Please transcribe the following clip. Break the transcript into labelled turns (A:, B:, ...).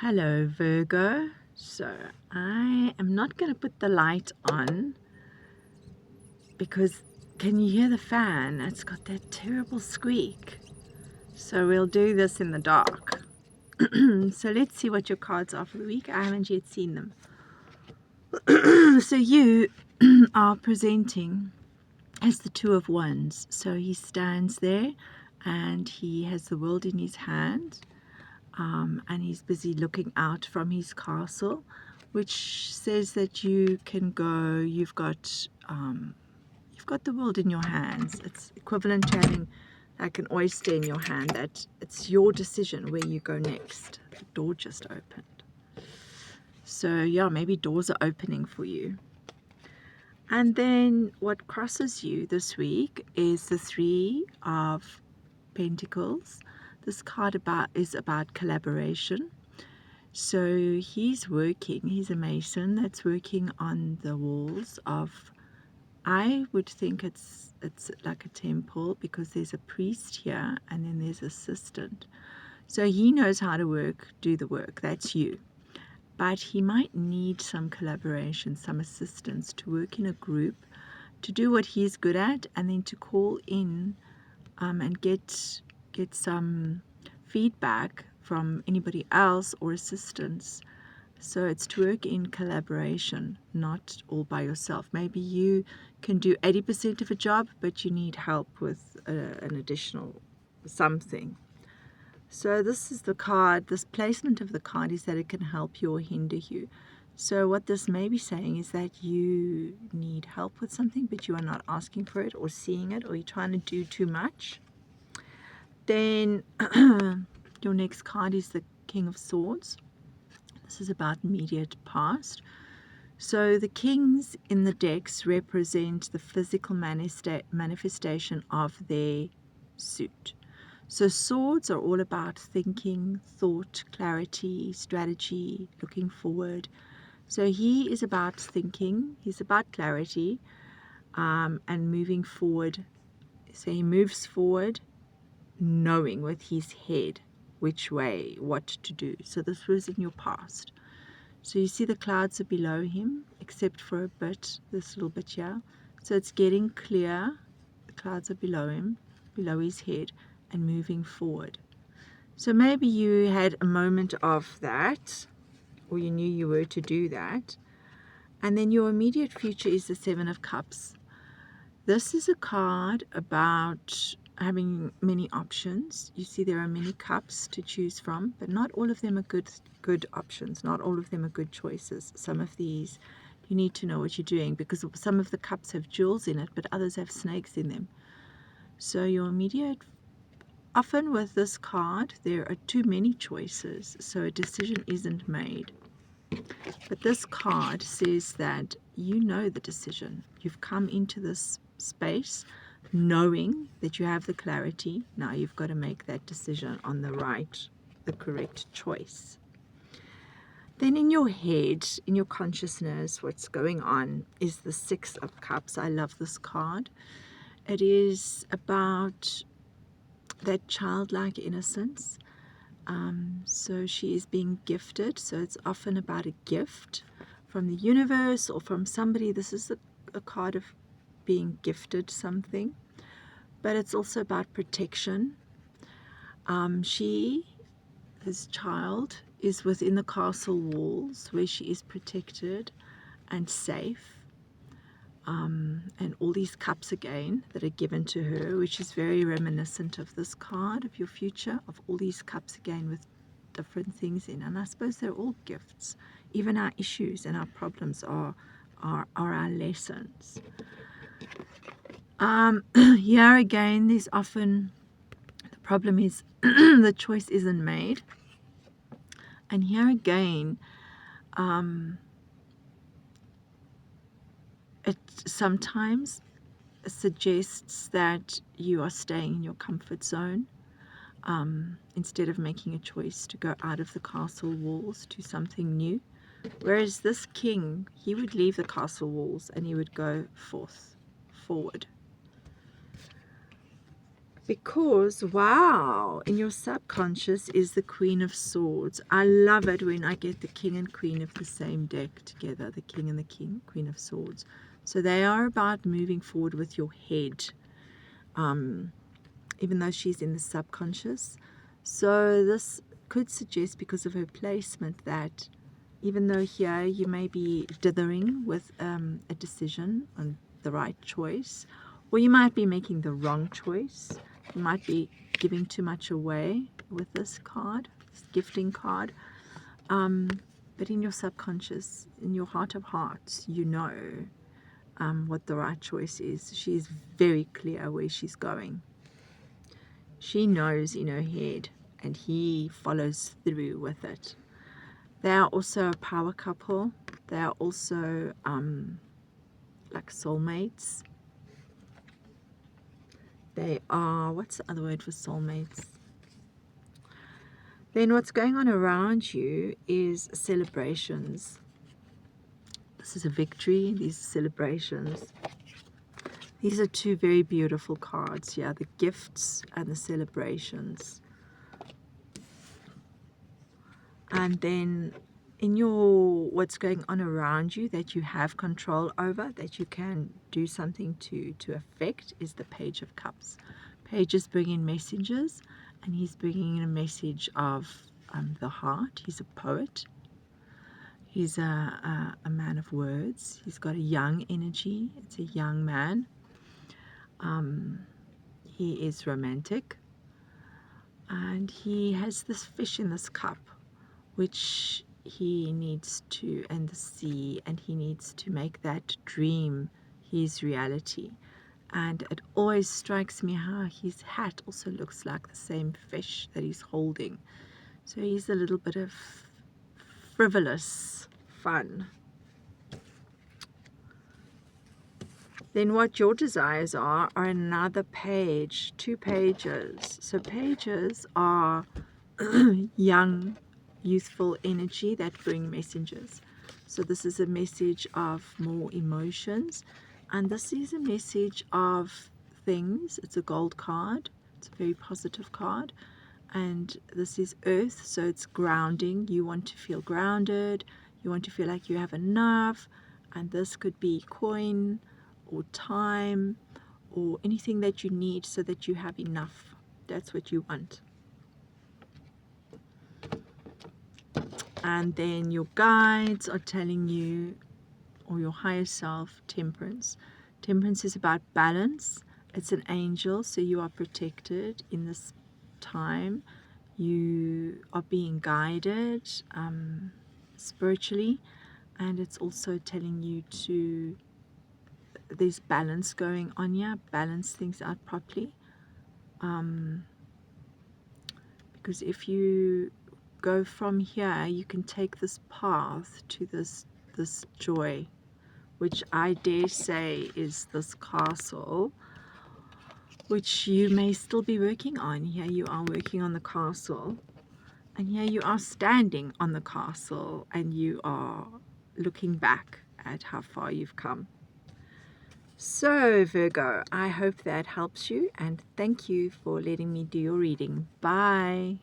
A: Hello Virgo. So I am not going to put the light on because can you hear the fan? It's got that terrible squeak. So we'll do this in the dark. So let's see what your cards are for the week. I haven't yet seen them. So you are presenting as the Two of Wands. So he stands there and he has the world in his hand. And he's busy looking out from his castle, which says that you can go. You've got the world in your hands. It's equivalent to having like an oyster in your hand. That it's your decision where you go next. The door just opened, so yeah, maybe doors are opening for you. And then what crosses you this week is the Three of Pentacles. This card is about collaboration. So he's a mason that's working on the walls of, I would think it's like a temple, because there's a priest here and then there's assistant. So he knows how to do the work, that's you. But he might need some collaboration, some assistance to work in a group, to do what he's good at, and then to call in and get some feedback from anybody else or assistance. So it's to work in collaboration, not all by yourself. Maybe you can do 80% of a job, but you need help with an additional something. So this is the card. This placement of the card is that it can help you or hinder you. So what this may be saying is that you need help with something, but you are not asking for it or seeing it, or you're trying to do too much. Then your next card is the King of Swords. This is about immediate past. So the kings in the decks represent the physical manifestation of their suit. So swords are all about thinking, thought, clarity, strategy, looking forward. So he is about thinking, he's about clarity, and moving forward. So he moves forward knowing with his head which way, what to do. So this was in your past. So you see the clouds are below him, except for a bit, this little bit here. So it's getting clear. The clouds are below him, below his head, and moving forward. So maybe you had a moment of that, or you knew you were to do that. And then your immediate future is the Seven of Cups. This is a card about having many options. You see there are many cups to choose from, but not all of them are good options. Not all of them are good choices. Some of these you need to know what you're doing, because some of the cups have jewels in it, but others have snakes in them. So your immediate, often with this card, there are too many choices, so a decision isn't made. But this card says that you know the decision. You've come into this space knowing that you have the clarity. Now you've got to make that decision on the correct choice. Then in your head, in your consciousness, what's going on is the Six of Cups. I love this card. It is about that childlike innocence. So she is being gifted. So it's often about a gift from the universe or from somebody. This is a card of being gifted something. But it's also about protection. This child, is within the castle walls where she is protected and safe. And all these cups again that are given to her, which is very reminiscent of this card of your future, of all these cups again with different things in. And I suppose they're all gifts. Even our issues and our problems are our lessons. Here again, there's often, the problem is the choice isn't made. And here again, it sometimes suggests that you are staying in your comfort zone, instead of making a choice to go out of the castle walls to something new. Whereas this king, he would leave the castle walls and he would go forward. Because, wow, in your subconscious is the Queen of Swords. I love it when I get the King and Queen of the same deck together, the King and the King, Queen of Swords. So they are about moving forward with your head, even though she's in the subconscious. So this could suggest, because of her placement, that even though here you may be dithering with a decision on the right choice, or you might be making the wrong choice. You might be giving too much away with this card, this gifting card. But in your subconscious, in your heart of hearts, you know what the right choice is. She's very clear where she's going. She knows in her head, and he follows through with it. They are also a power couple. They are also like soulmates. They are, what's the other word for soulmates? Then what's going on around you is celebrations. This is a victory. These are celebrations. These are two very beautiful cards here, the gifts and the celebrations. And then in your, what's going on around you that you have control over, that you can do something to affect, is the Page of Cups. Page is bringing messages, and he's bringing in a message of the heart. He's a poet. He's a man of words. He's got a young energy. It's a young man. He is romantic, and he has this fish in this cup, which he needs to, and the sea, and he needs to make that dream his reality. And it always strikes me how his hat also looks like the same fish that he's holding. So he's a little bit of frivolous fun. Then what your desires are another page, 2 pages. So pages are young, youthful energy that bring messages. So this is a message of more emotions, and this is a message of things. It's a gold card. It's a very positive card, and this is earth, so it's grounding. You want to feel grounded. You want to feel like you have enough, and this could be coin or time or anything that you need so that you have enough. That's what you want. And then your guides are telling you, or your higher self, temperance. Temperance is about balance. It's an angel, so you are protected in this time. You are being guided spiritually, and it's also telling you to, there's balance going on here. Balance things out properly. Because if you go from here, you can take this path to this joy, which I dare say is this castle, which you may still be working on. Here you are working on the castle, and here you are standing on the castle, and you are looking back at how far you've come. So Virgo, I hope that helps you, and thank you for letting me do your reading. Bye.